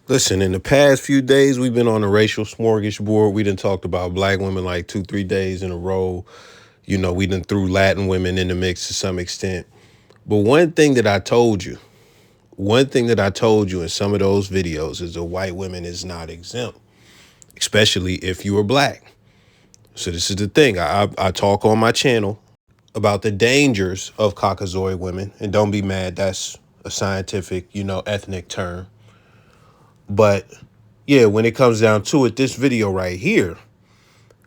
Listen, in the past few days, we've been on a racial smorgasbord. We done talked about black women like 2, 3 days in a row. We done threw Latin women in the mix to some extent. But one thing that I told you in some of those videos is that white women is not exempt, especially if you are black. So this is the thing. I talk on my channel about the dangers of Caucasoid women. And don't be mad, that's a scientific, ethnic term. But yeah, when it comes down to it, this video right here,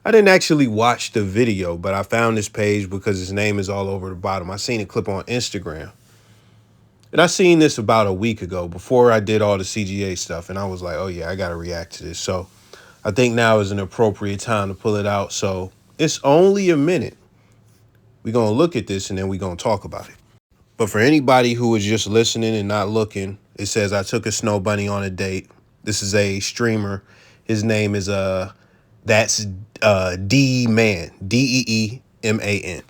I didn't actually watch the video, but I found this page because his name is all over the bottom. I seen a clip on Instagram. And I seen this about a week ago before I did all the CGA stuff. And I was like, oh yeah, I got to react to this. So I think now is an appropriate time to pull it out. So it's only a minute. We're going to look at this and then we're going to talk about it. But for anybody who is just listening and not looking, it says I took a snow bunny on a date. This is a streamer. His name is that's D Man, DEEMAN.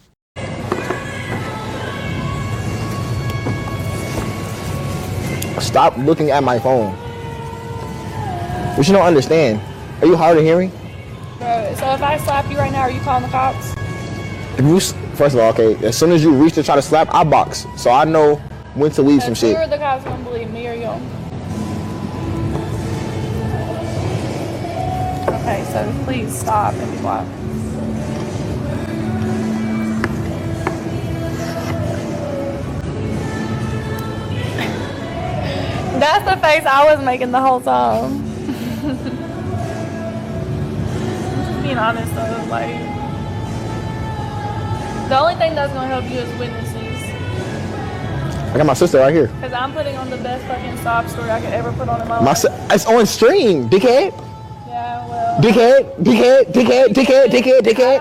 Stop looking at my phone. What you don't understand? Are you hard of hearing? Bro, so if I slap you right now, are you calling the cops? If you, first of all, okay, as soon as you reach to try to slap, I box. So I know when to leave some shit. Who are the cops gonna believe, me or you? Okay, so please stop and be quiet. That's the face I was making the whole time. Just being honest though, like, the only thing that's gonna help you is witnesses. I got my sister right here. Cause I'm putting on the best fucking sob story I could ever put on in my life. It's on stream, dickhead. Yeah, well. Dickhead.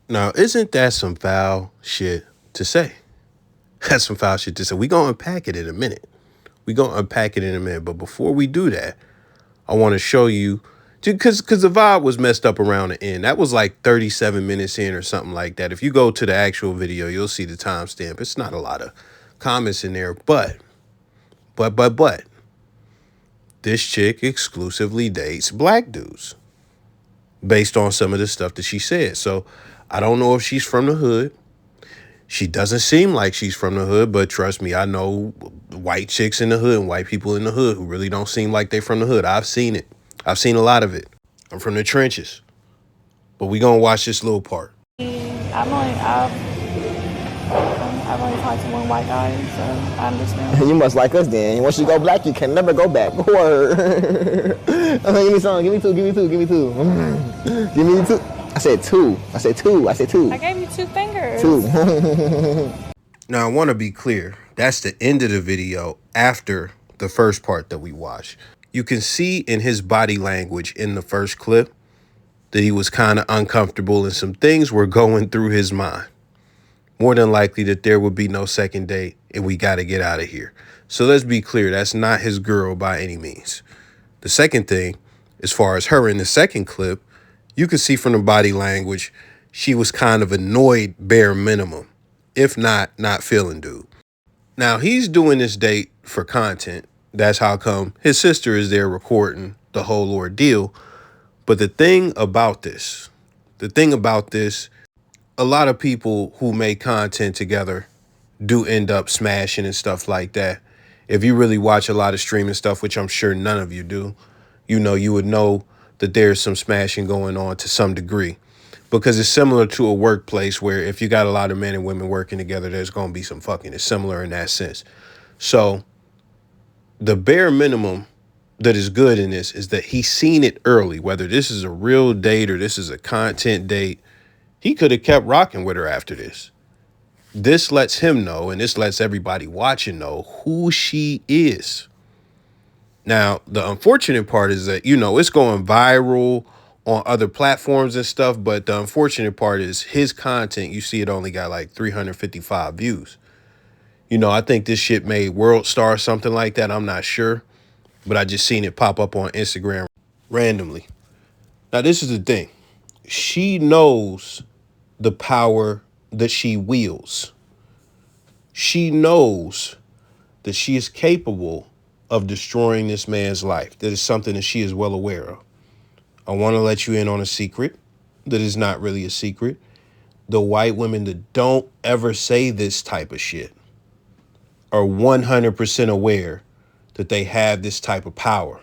Now, isn't that some foul shit to say? That's some foul shit to say. We gonna unpack it in a minute. But before we do that, I want to show you, because the vibe was messed up around the end. That was like 37 minutes in or something like that. If you go to the actual video, you'll see the timestamp. It's not a lot of comments in there, but this chick exclusively dates black dudes based on some of the stuff that she said. So I don't know if she's from the hood. She doesn't seem like she's from the hood, but trust me, I know white chicks in the hood and white people in the hood who really don't seem like they're from the hood. I've seen it. I've seen a lot of it. I'm from the trenches. But we gonna watch this little part. I've only talked to one white guy, so I understand. You must like us then. Once you go black, you can never go back. Word. Give me some. Give me two. Give me two. I said two. I gave you 2 fingers. Two. Now, I want to be clear. That's the end of the video after the first part that we watched. You can see in his body language in the first clip that he was kind of uncomfortable and some things were going through his mind. More than likely that there would be no second date and we got to get out of here. So let's be clear. That's not his girl by any means. The second thing, as far as her in the second clip, you can see from the body language, she was kind of annoyed bare minimum, if not feeling dude. Now, he's doing this date for content. That's how come his sister is there recording the whole ordeal. But the thing about this, a lot of people who make content together do end up smashing and stuff like that. If you really watch a lot of streaming stuff, which I'm sure none of you do, you would know that there's some smashing going on to some degree, because it's similar to a workplace where if you got a lot of men and women working together, there's going to be some fucking. It's similar in that sense. So the bare minimum that is good in this is that he's seen it early, whether this is a real date or this is a content date. He could have kept rocking with her after this. This lets him know, and this lets everybody watching know who she is. Now, the unfortunate part is that, it's going viral on other platforms and stuff, but the unfortunate part is his content, you see it only got like 355 views. I think this shit made World Star, something like that. I'm not sure, but I just seen it pop up on Instagram randomly. Now, this is the thing. She knows the power that she wields. She knows that she is capable of destroying this man's life. That is something that she is well aware of. I want to let you in on a secret that is not really a secret. The white women that don't ever say this type of shit are 100% aware that they have this type of power.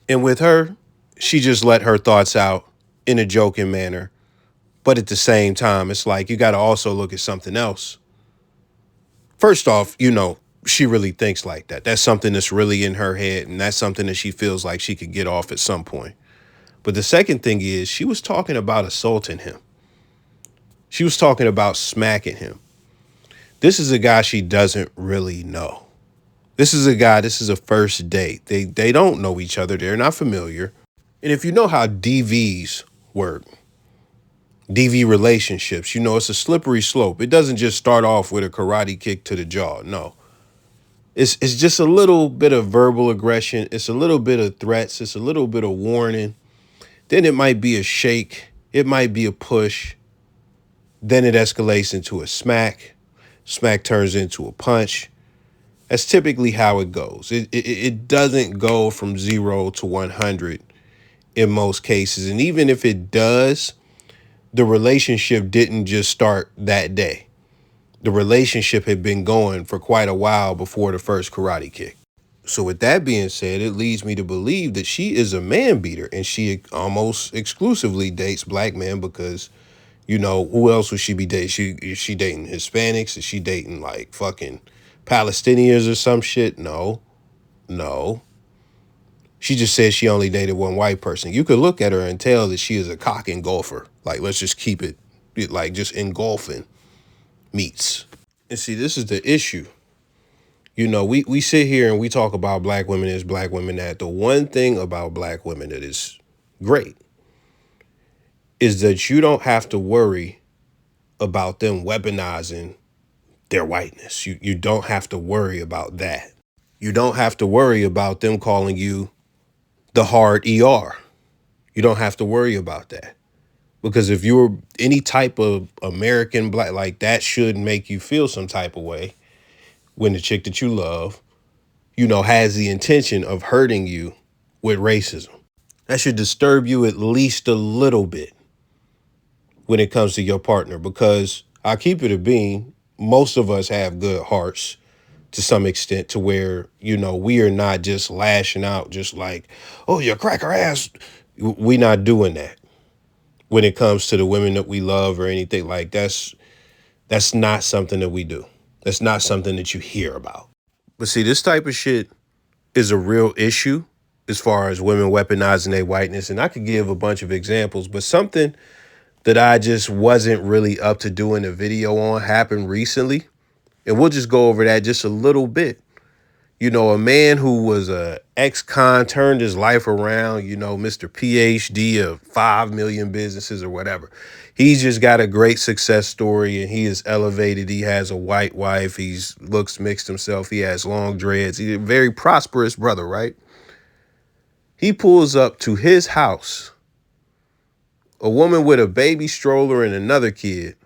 And with her, she just let her thoughts out in a joking manner. But at the same time, it's like you got to also look at something else. First off, she really thinks like that. That's something that's really in her head, and that's something that she feels like she could get off at some point. But the second thing is she was talking about assaulting him. She was talking about smacking him. This is a guy she doesn't really know. This is a first date. They don't know each other. They're not familiar. And if you know how DVs work, DV relationships, it's a slippery slope. It doesn't just start off with a karate kick to the jaw. No. It's just a little bit of verbal aggression. It's a little bit of threats. It's a little bit of warning. Then it might be a shake. It might be a push. Then it escalates into a smack. Smack turns into a punch. That's typically how it goes. It doesn't go from 0 to 100 in most cases. And even if it does, the relationship didn't just start that day. The relationship had been going for quite a while before the first karate kick. So with that being said, it leads me to believe that she is a man beater, and she almost exclusively dates black men because, who else would she be dating? Is she dating Hispanics? Is she dating like fucking Palestinians or some shit? No. She just said she only dated one white person. You could look at her and tell that she is a cock engulfer. Like, let's just keep it like just engulfing meats. And see, this is the issue. We sit here and we talk about black women as black women that. The one thing about black women that is great is that you don't have to worry about them weaponizing their whiteness. You don't have to worry about that. You don't have to worry about them calling you the hard ER. You don't have to worry about that. Because if you're any type of American black, like that should make you feel some type of way when the chick that you love, has the intention of hurting you with racism. That should disturb you at least a little bit when it comes to your partner, because I keep it a bean. Most of us have good hearts to some extent to where, we are not just lashing out just like, oh, you crack her ass. We not doing that when it comes to the women that we love or anything like that's not something that we do. That's not something that you hear about. But see, this type of shit is a real issue as far as women weaponizing their whiteness. And I could give a bunch of examples, but something that I just wasn't really up to doing a video on happened recently. And we'll just go over that just a little bit. A man who was a ex-con turned his life around, Mr. PhD of 5 million businesses or whatever. He's just got a great success story and he is elevated. He has a white wife. He's looks mixed himself. He has long dreads. He's a very prosperous brother, right? He pulls up to his house. A woman with a baby stroller and another kid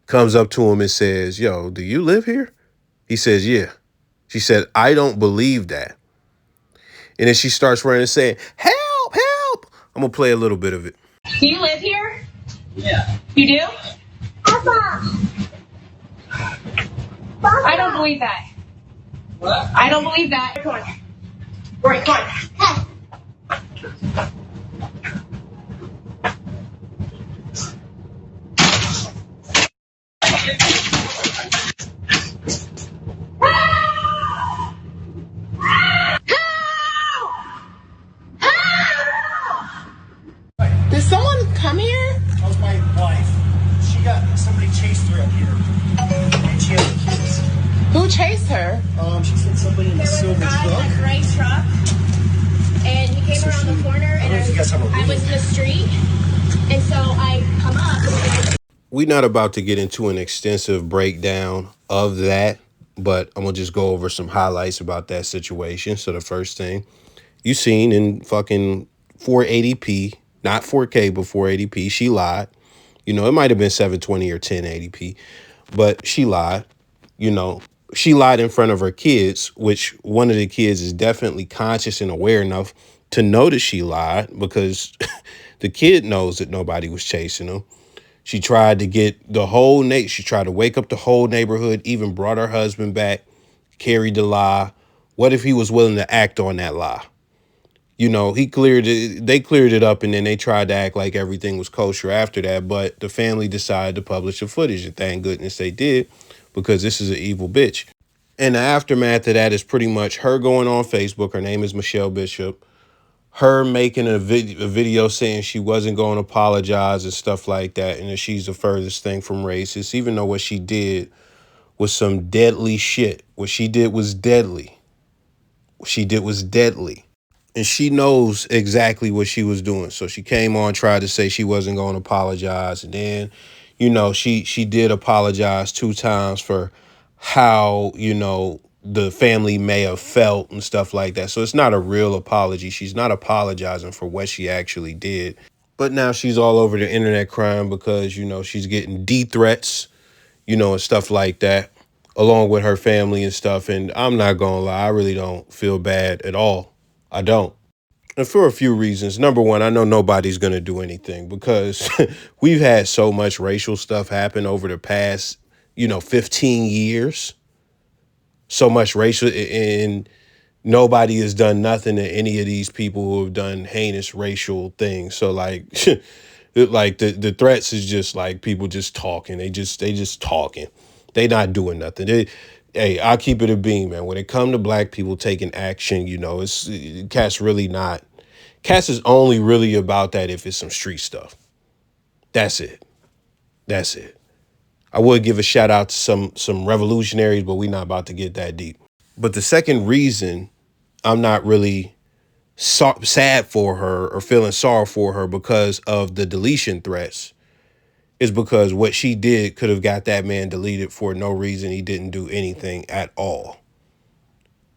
comes up to him and says, yo, do you live here? He says, yeah. She said, I don't believe that. And then she starts running and saying, help, help. I'm going to play a little bit of it. Do you live here? Yeah. You do? Papa. I don't believe that. What? I don't believe that. Come on. Right, come on. Did someone come here? That was my wife. Somebody chased her up here. And she had the kids. Who chased her? She said somebody in the silver There was a guy in a gray truck, and he came around the corner, and I was in the street, and so I come up. We're not about to get into an extensive breakdown of that, but I'm going to just go over some highlights about that situation. So the first thing you seen in fucking 480p, not 4K, but 480p, she lied. It might have been 720 or 1080p, but she lied. she lied in front of her kids, which one of the kids is definitely conscious and aware enough to know that she lied because the kid knows that nobody was chasing him. She tried to get she tried to wake up the whole neighborhood, even brought her husband back, carried the lie. What if he was willing to act on that lie? You know, they cleared it up, and then they tried to act like everything was kosher after that. But the family decided to publish the footage, and thank goodness they did, because this is an evil bitch. And the aftermath of that is pretty much her going on Facebook. Her name is Michelle Bishop. Her making a video saying she wasn't going to apologize and stuff like that, and that she's the furthest thing from racist, even though what she did was some deadly shit. What she did was deadly. What she did was deadly. And she knows exactly what she was doing. So she came on, tried to say she wasn't going to apologize. And then, you know, she did apologize 2 times for how, you know, the family may have felt and stuff like that. So it's not a real apology. She's not apologizing for what she actually did. But now she's all over the internet crying because, you know, she's getting death threats, you know, and stuff like that, along with her family and stuff. And I'm not going to lie, I really don't feel bad at all. I don't. And for a few reasons. Number one, I know nobody's going to do anything because we've had so much racial stuff happen over the past, 15 years. So much racial, and nobody has done nothing to any of these people who have done heinous racial things. So like, like the threats is just like people just talking. They just talking. They not doing nothing. Hey, I'll keep it a beam, man. When it come to black people taking action, it's Cats is only really about that if it's some street stuff. That's it. That's it. I would give a shout out to some revolutionaries, but we're not about to get that deep. But the second reason I'm not really sad for her or feeling sorry for her because of the deletion threats is because what she did could have got that man deleted for no reason. He didn't do anything at all.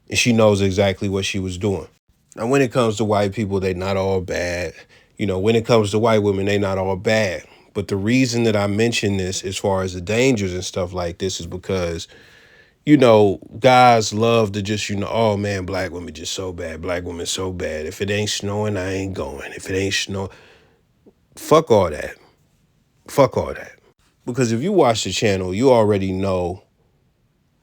And she knows exactly what she was doing. Now, when it comes to white people, they're not all bad. When it comes to white women, they're not all bad. But the reason that I mention this as far as the dangers and stuff like this is because, guys love to just, oh man, black women just so bad. Black women so bad. If it ain't snowing, I ain't going. If it ain't snow, fuck all that. Fuck all that. Because if you watch the channel, you already know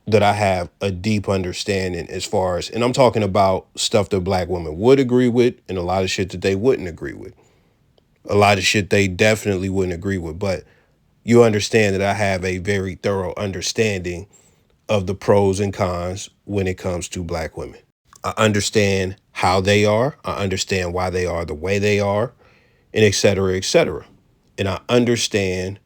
that I have a deep understanding as far as, and I'm talking about stuff that black women would agree with and a lot of shit that they wouldn't agree with. A lot of shit they definitely wouldn't agree with. But you understand that I have a very thorough understanding of the pros and cons when it comes to black women. I understand how they are. I understand why they are the way they are, and et cetera, et cetera. And I understand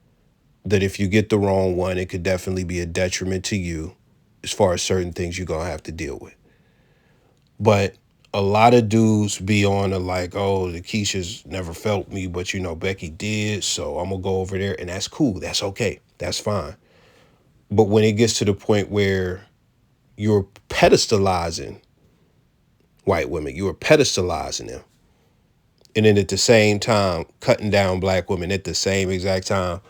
that if you get the wrong one, it could definitely be a detriment to you as far as certain things you're going to have to deal with. But a lot of dudes be on a like, oh, the Keisha's never felt me, but Becky did, so I'm going to go over there, and that's cool. That's okay. That's fine. But when it gets to the point where you're pedestalizing white women, you're pedestalizing them, and then at the same time cutting down black women at the same exact time,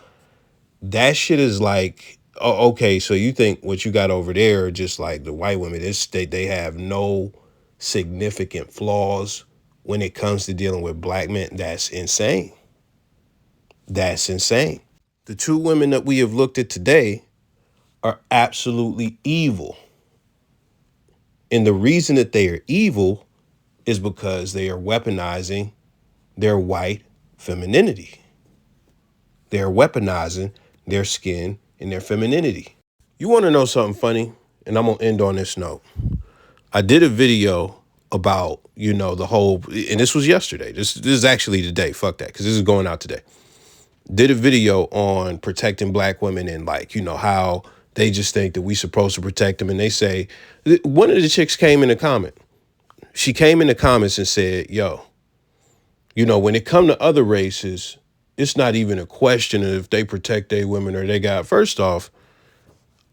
that shit is like, oh, okay, so you think what you got over there are just like the white women, they have no significant flaws when it comes to dealing with black men. That's insane. That's insane. The 2 women that we have looked at today are absolutely evil. And the reason that they are evil is because they are weaponizing their white femininity. They are weaponizing their skin and their femininity. You want to know something funny? And I'm going to end on this note. I did a video about, the whole, and this was yesterday. This is actually today. Fuck that, because this is going out today. Did a video on protecting black women and how they just think that we supposed to protect them. And they say, one of the chicks came in the comment. She came in the comments and said, yo, when it come to other races, it's not even a question of if they protect their women or they got, first off,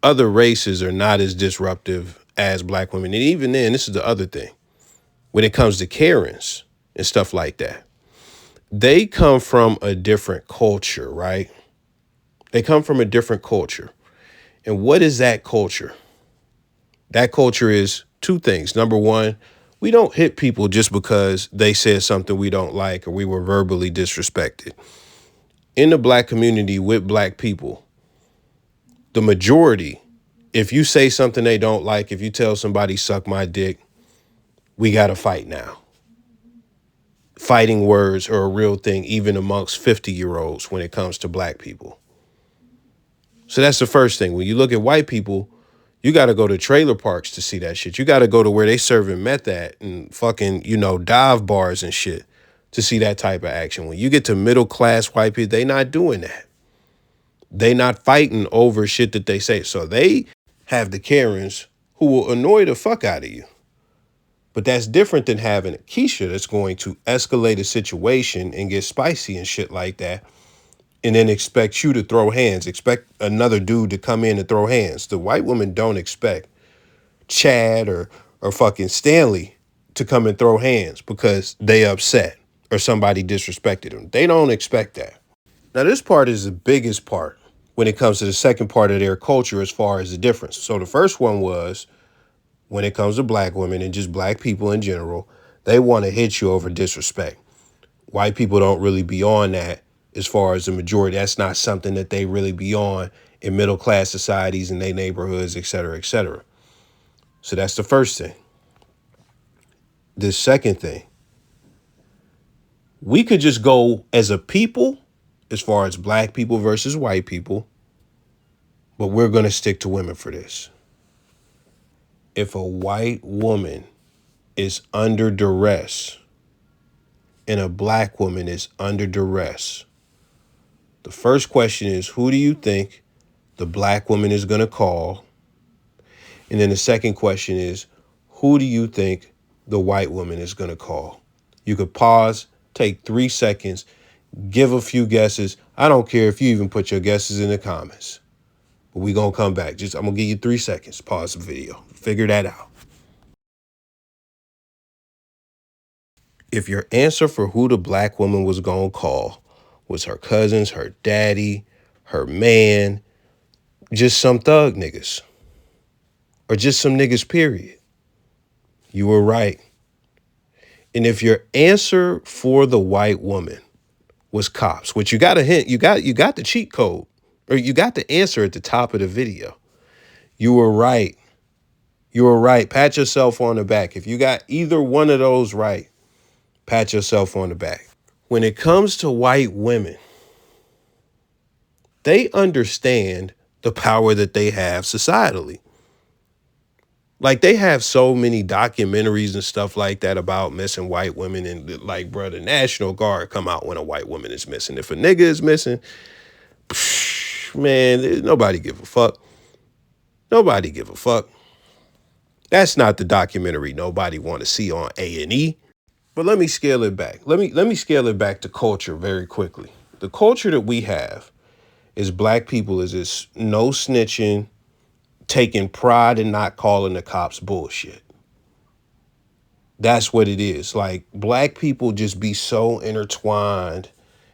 other races are not as disruptive as black women. And even then, this is the other thing. When it comes to Karens and stuff like that, they come from a different culture, right? They come from a different culture. And what is that culture? That culture is two things. Number one, we don't hit people just because they said something we don't like or we were verbally disrespected. In the black community with black people, the majority, if you say something they don't like, if you tell somebody suck my dick, we got to fight now. Fighting words are a real thing, even amongst 50-year-olds when it comes to black people. So that's the first thing. When you look at white people, you got to go to trailer parks to see that shit. You got to go to where they serving meth at and fucking, dive bars and shit to see that type of action. When you get to middle class white people, they not doing that. They not fighting over shit that they say. So they have the Karens who will annoy the fuck out of you. But that's different than having a Keisha that's going to escalate a situation and get spicy and shit like that, and then expect you to throw hands, expect another dude to come in and throw hands. The white women don't expect Chad or fucking Stanley to come and throw hands because they upset or somebody disrespected them. They don't expect that. Now, this part is the biggest part when it comes to the second part of their culture as far as the difference. So the first one was when it comes to black women and just black people in general, they want to hit you over disrespect. White people don't really be on that as far as the majority. That's not something that they really be on in middle class societies in their neighborhoods, et cetera, et cetera. So that's the first thing. The second thing, we could just go as a people, as far as black people versus white people, but we're going to stick to women for this. If a white woman is under duress and a black woman is under duress, the first question is, who do you think the black woman is going to call? And then the second question is, who do you think the white woman is going to call? You could pause, take 3 seconds, give a few guesses. I don't care if you even put your guesses in the comments. But we going to come back. I'm going to give you 3 seconds. Pause the video. Figure that out. If your answer for who the black woman was going to call was her cousins, her daddy, her man, just some thug niggas, or just some niggas, period, you were right. And if your answer for the white woman was cops, which you got a hint, you got the cheat code, or you got the answer at the top of the video, you were right. You were right. Pat yourself on the back. If you got either one of those right, pat yourself on the back. When it comes to white women, they understand the power that they have societally. Like, they have so many documentaries and stuff like that about missing white women. And like, bro, the National Guard come out when a white woman is missing. If a nigga is missing, man, nobody give a fuck. Nobody give a fuck. That's not the documentary nobody want to see on A&E. But let me scale it back. Let me scale it back to culture very quickly. The culture that we have is black people is this no snitching, taking pride in not calling the cops bullshit. That's what it is. Like, black people just be so intertwined.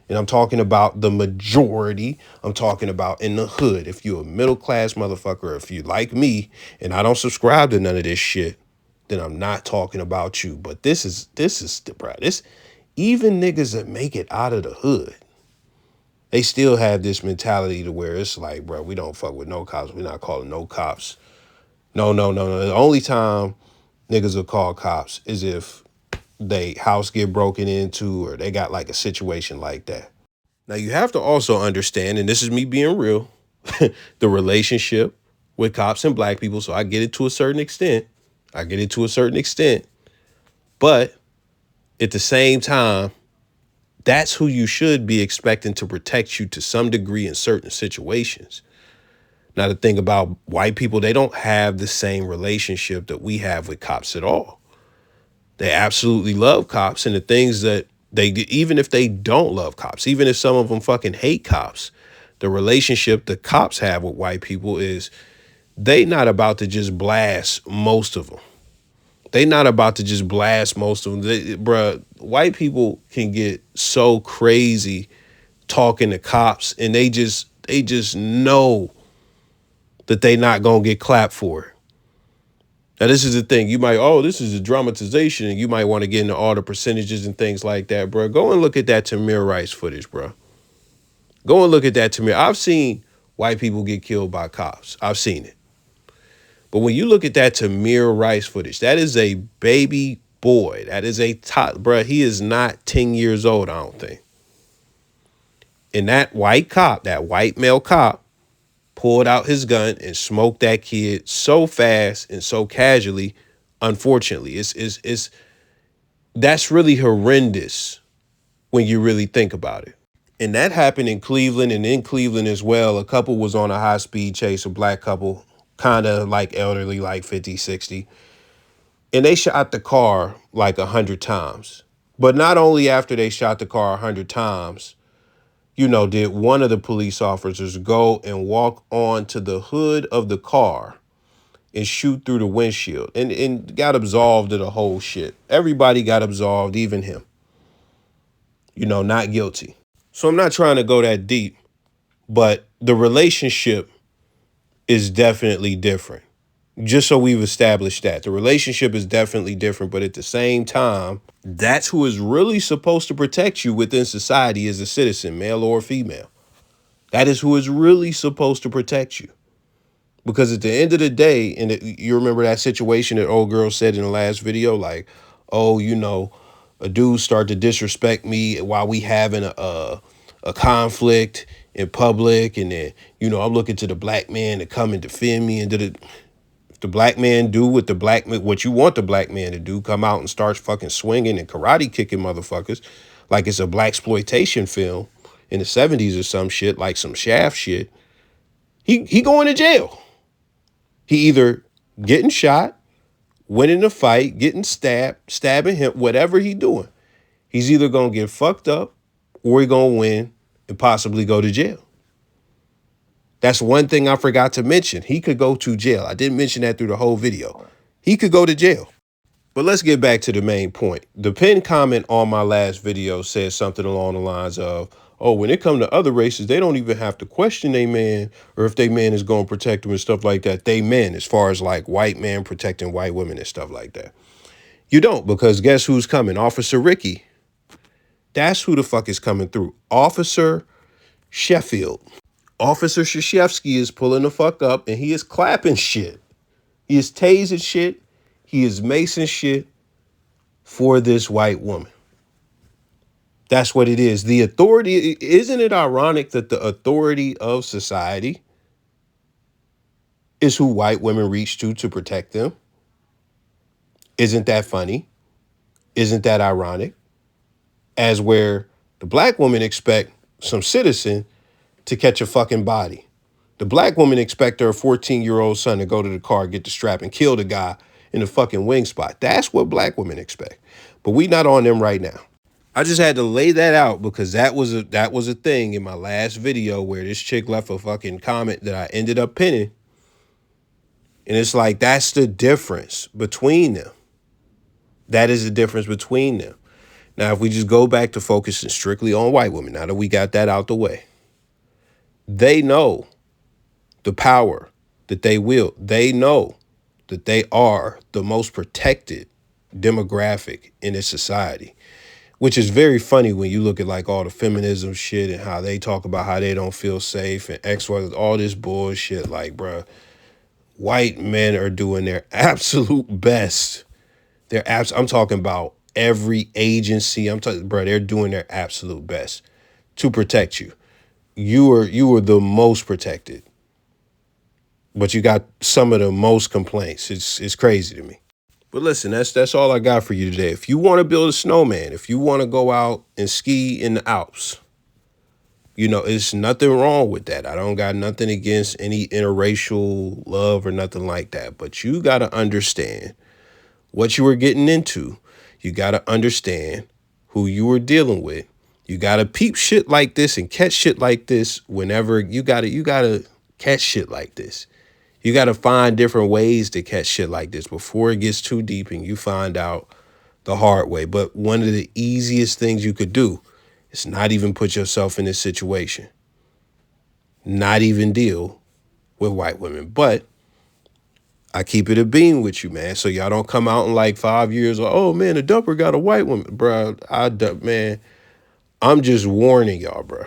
And I'm talking about the majority. I'm talking about in the hood. If you're a middle class motherfucker, if you like me and I don't subscribe to none of this shit, then I'm not talking about you. But this is bro, this, even niggas that make it out of the hood, they still have this mentality to where it's like, bro, we don't fuck with no cops. We're not calling no cops. No. The only time niggas will call cops is if they house get broken into or they got like a situation like that. Now, you have to also understand, and this is me being real, the relationship with cops and black people. So I get it to a certain extent. But at the same time, that's who you should be expecting to protect you to some degree in certain situations. Now, the thing about white people, they don't have the same relationship that we have with cops at all. They absolutely love cops, and the things that they do, even if they don't love cops, even if some of them fucking hate cops, the relationship the cops have with white people is they not about to just blast most of them. Bruh, white people can get so crazy talking to cops, and they just know that they not gonna get clapped for it. Now, this is the thing. You might, oh, this is a dramatization, and you might want to get into all the percentages and things like that, bro. Go and look at that Tamir Rice footage, bro. Go and look at that Tamir. I've seen white people get killed by cops. I've seen it. But when you look at that Tamir Rice footage, that is a baby boy. That is a top, bro. He is not 10 years old, I don't think. And that white cop, that white male cop, pulled out his gun and smoked that kid so fast and so casually. Unfortunately, it's that's really horrendous when you really think about it. And that happened in Cleveland, and in Cleveland as well. A couple was on a high-speed chase, a black couple, kind of like elderly, like 50, 60. And they shot the car like 100 times. But not only after they shot the car 100 times, did one of the police officers go and walk onto the hood of the car and shoot through the windshield and got absolved of the whole shit. Everybody got absolved, even him. Not guilty. So I'm not trying to go that deep, but the relationship is definitely different. Just so we've established that. The relationship is definitely different, but at the same time, that's who is really supposed to protect you within society as a citizen, male or female. That is who is really supposed to protect you. Because at the end of the day, and you remember that situation that old girl said in the last video, like, oh, a dude started to disrespect me while we having a conflict in public, and then, I'm looking to the black man to come and defend me, and the black man do what you want the black man to do, come out and start fucking swinging and karate kicking motherfuckers like it's a blaxploitation film in the 70s or some shit, like some Shaft shit, he going to jail. He either getting shot, winning a fight, getting stabbing him, whatever he doing. He's either going to get fucked up or he going to win and possibly go to jail. That's one thing I forgot to mention. He could go to jail. I didn't mention that through the whole video. He could go to jail. But let's get back to the main point. The pinned comment on my last video said something along the lines of, oh, when it comes to other races, they don't even have to question they man or if they man is going to protect them and stuff like that. They men, as far as like white man protecting white women and stuff like that. You don't, because guess who's coming? Officer Ricky. That's who the fuck is coming through. Officer Sheffield. Officer Krzyzewski is pulling the fuck up and he is clapping shit. He is tasing shit. He is macing shit for this white woman. That's what it is. The authority, isn't it ironic that the authority of society is who white women reach to protect them? Isn't that funny? Isn't that ironic? As where the black woman expect some citizen to catch a fucking body. The black woman expect her 14-year-old son to go to the car, get the strap, and kill the guy in the fucking wing spot. That's what black women expect. But we not on them right now. I just had to lay that out because that was a thing in my last video where this chick left a fucking comment that I ended up pinning. And it's like, that's the difference between them. That is the difference between them. Now, if we just go back to focusing strictly on white women, now that we got that out the way, they know the power that they wield. They know that they are the most protected demographic in this society, which is very funny when you look at like all the feminism shit and how they talk about how they don't feel safe and X, Y, all this bullshit. Like, bruh, white men are doing their absolute best. I'm talking about every agency. They're doing their absolute best to protect you. You are the most protected, but you got some of the most complaints. It's crazy to me. But listen, that's all I got for you today. If you want to build a snowman, if you want to go out and ski in the Alps, it's nothing wrong with that. I don't got nothing against any interracial love or nothing like that. But you got to understand what you were getting into. You got to understand who you were dealing with. You got to peep shit like this and catch shit like this whenever you got to catch shit like this. You got to find different ways to catch shit like this before it gets too deep and you find out the hard way. But one of the easiest things you could do is not even put yourself in this situation. Not even deal with white women. But I keep it a beam with you, man. So y'all don't come out in like 5 years or, oh man, the dumper got a white woman, bro. Man, I'm just warning y'all, bro.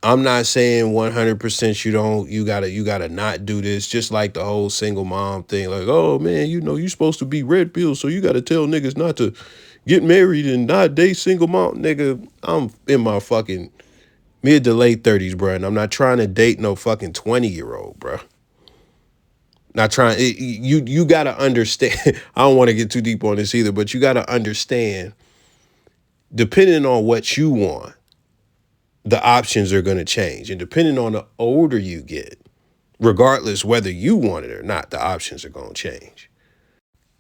I'm not saying 100% you gotta not do this. Just like the whole single mom thing, like, oh man, you supposed to be red pill, so you gotta tell niggas not to get married and not date single mom. Nigga, I'm in my fucking mid to late 30s, bro, and I'm not trying to date no fucking 20-year-old, bro. Not trying. You gotta understand. I don't want to get too deep on this either, but you gotta understand. Depending on what you want, the options are gonna change, and depending on the older you get, regardless whether you want it or not, the options are gonna change.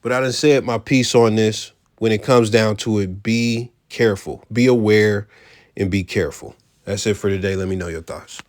But I done said my piece on this. When it comes down to it, be careful, be aware, and be careful. That's it for today. Let me know your thoughts.